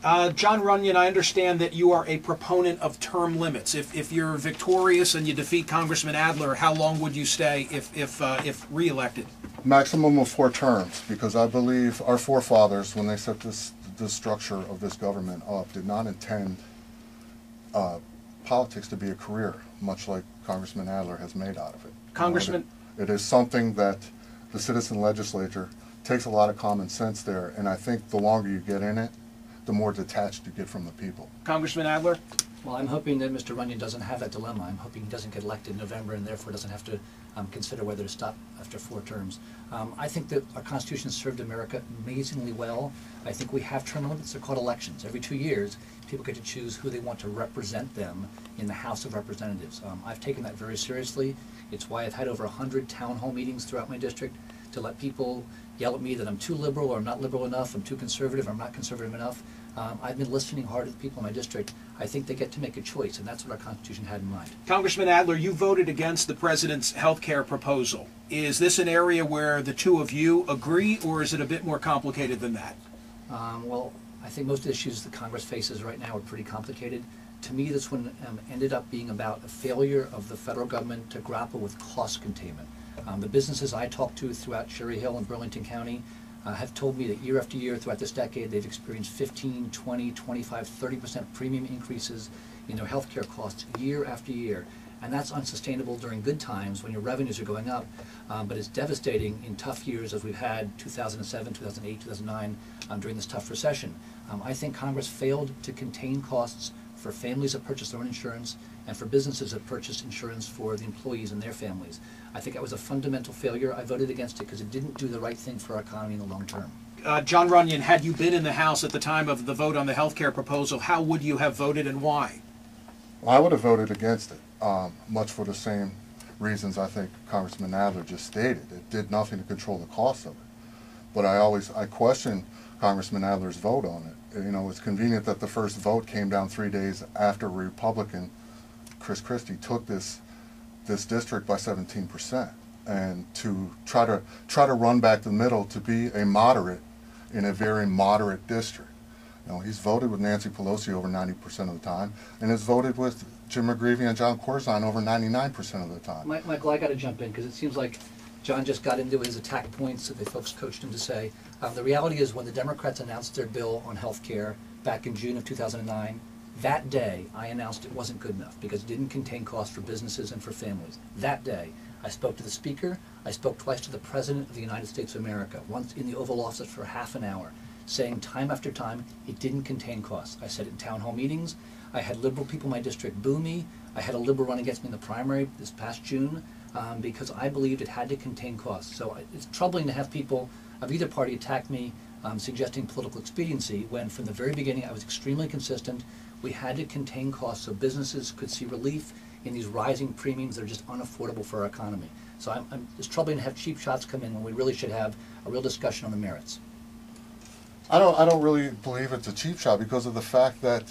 Jon Runyan, I understand that you are a proponent of term limits. If you're victorious and you defeat Congressman Adler, how long would you stay if re-elected? Maximum of 4 terms, because I believe our forefathers, when they set this structure of this government up, did not intend politics to be a career, much like Congressman Adler has made out of it. Congressman? It is something that the citizen legislature takes a lot of common sense there, and I think the longer you get in it, the more detached you get from the people. Congressman Adler? Well, I'm hoping that Mr. Runyan doesn't have that dilemma. I'm hoping he doesn't get elected in November and therefore doesn't have to consider whether to stop after 4 terms. I think that our Constitution served America amazingly well. I think we have term limits. They're called elections. Every 2 years, people get to choose who they want to represent them in the House of Representatives. I've taken that very seriously. It's why I've had over 100 town hall meetings throughout my district to let people yell at me that I'm too liberal or I'm not liberal enough, I'm too conservative, I'm not conservative enough. I've been listening hard to the people in my district. I think they get to make a choice, and that's what our Constitution had in mind. Congressman Adler, you voted against the President's health care proposal. Is this an area where the two of you agree, or is it a bit more complicated than that? Well, I think most of the issues that Congress faces right now are pretty complicated. To me, this one ended up being about a failure of the federal government to grapple with cost containment. The businesses I talked to throughout Cherry Hill and Burlington County have told me that year after year throughout this decade they've experienced 15, 20, 25, 30% premium increases in their health care costs year after year. And that's unsustainable during good times when your revenues are going up, but it's devastating in tough years as we've had 2007, 2008, 2009 during this tough recession. I think Congress failed to contain costs for families that purchase their own insurance and for businesses that purchase insurance for the employees and their families. I think that was a fundamental failure. I voted against it because it didn't do the right thing for our economy in the long term. Jon Runyan, had you been in the House at the time of the vote on the health care proposal, how would you have voted and why? Well, I would have voted against it, much for the same reasons I think Congressman Adler just stated. It did nothing to control the cost of it. But I question Congressman Adler's vote on it. You know, it's convenient that the first vote came down 3 days after Republican Chris Christie took this district by 17%, and to try to run back the middle to be a moderate in a very moderate district. You know, he's voted with Nancy Pelosi over 90% of the time, and has voted with Jim McGreevey and John Corzine over 99% of the time. Michael, I got to jump in because it seems like John just got into his attack points that the folks coached him to say. The reality is when the Democrats announced their bill on health care back in June of 2009, that day I announced it wasn't good enough because it didn't contain costs for businesses and for families. That day I spoke to the Speaker, I spoke twice to the President of the United States of America, once in the Oval Office for half an hour, saying time after time it didn't contain costs. I said it in town hall meetings. I had liberal people in my district boo me. I had a liberal run against me in the primary this past June because I believed it had to contain costs. So it's troubling to have people of either party attack me suggesting political expediency when from the very beginning I was extremely consistent. We had to contain costs so businesses could see relief in these rising premiums that are just unaffordable for our economy. So it's troubling to have cheap shots come in when we really should have a real discussion on the merits. I don't really believe it's a cheap shot because of the fact that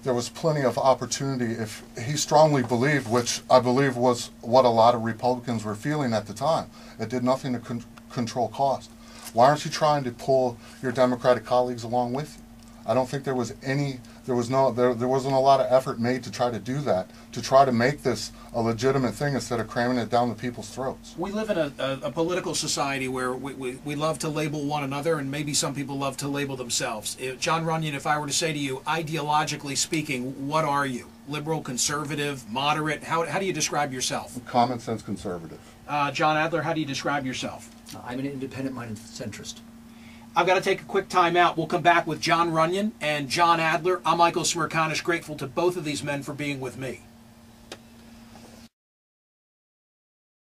there was plenty of opportunity if he strongly believed, which I believe was what a lot of Republicans were feeling at the time. It did nothing to control cost. Why aren't you trying to pull your Democratic colleagues along with you? I don't think there wasn't a lot of effort made to try to do that, to try to make this a legitimate thing instead of cramming it down the people's throats. We live in a political society where we love to label one another, and maybe some people love to label themselves. Jon Runyan, if I were to say to you, ideologically speaking, what are you? Liberal, conservative, moderate? How do you describe yourself? Common sense conservative. Jon Adler, how do you describe yourself? I'm an independent-minded centrist. I've got to take a quick time out. We'll come back with Jon Runyan and Jon Adler. I'm Michael Smerconish, grateful to both of these men for being with me.